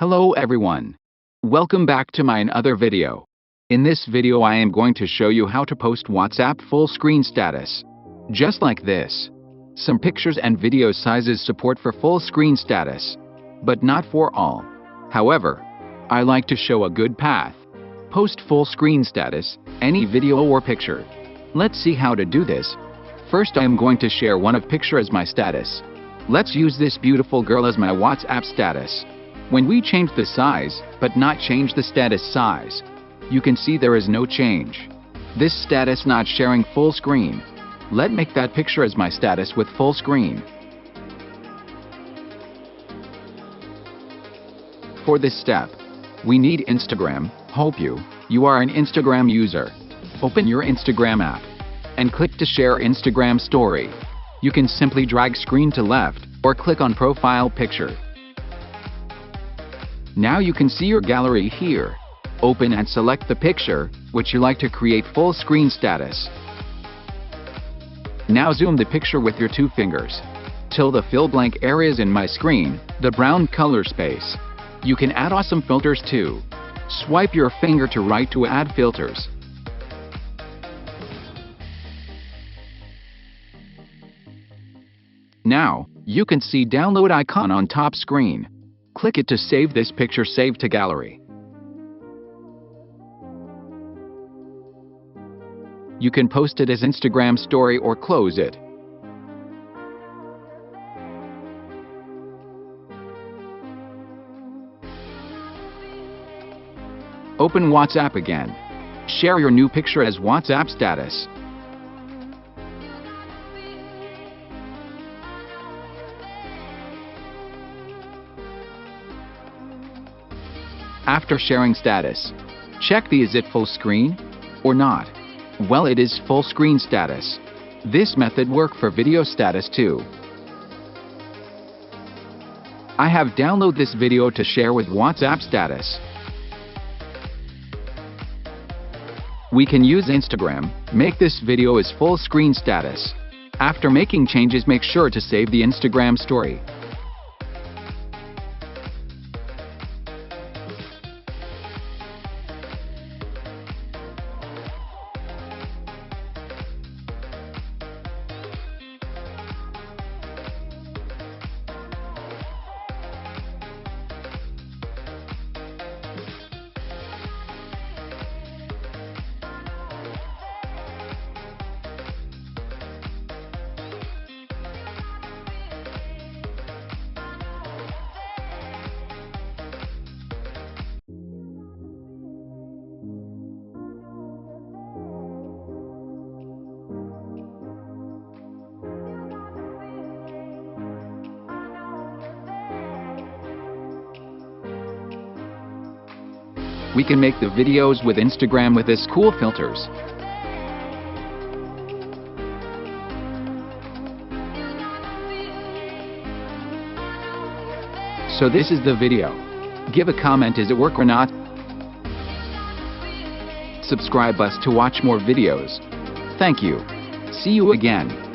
Hello everyone. Welcome back to my another video. In this video I am going to show you how to post WhatsApp full screen status. Just like this. Some pictures and video sizes support for full screen status, but not for all. However, I like to show a good path. Post full screen status, any video or picture. Let's see how to do this. First I am going to share one of picture as my status. Let's use this beautiful girl as my WhatsApp status. When we change the size, but not change the status size, you can see there is no change. This status not sharing full screen. Let's make that picture as my status with full screen. For this step, we need Instagram. Hope you are an Instagram user. Open your Instagram app and click to share Instagram story. You can simply drag screen to left or click on profile picture. Now you can see your gallery here. Open and select the picture which you like to create full screen status. Now zoom the picture with your 2 fingers till the fill blank areas in my screen, the brown color space. You can add awesome filters too. Swipe your finger to right to add filters. Now, you can see download icon on top screen. Click it to save this picture, save to gallery. You can post it as Instagram story or close it. Open WhatsApp again. Share your new picture as WhatsApp status. After sharing status, check is it full screen or not. Well, it is full screen status. This method work for video status too. I have downloaded this video to share with WhatsApp status. We can use Instagram, make this video as full screen status. After making changes, make sure to save the Instagram story. We can make the videos with Instagram with this cool filters. So this is the video. Give a comment, is it work or not? Subscribe us to watch more videos. Thank you. See you again.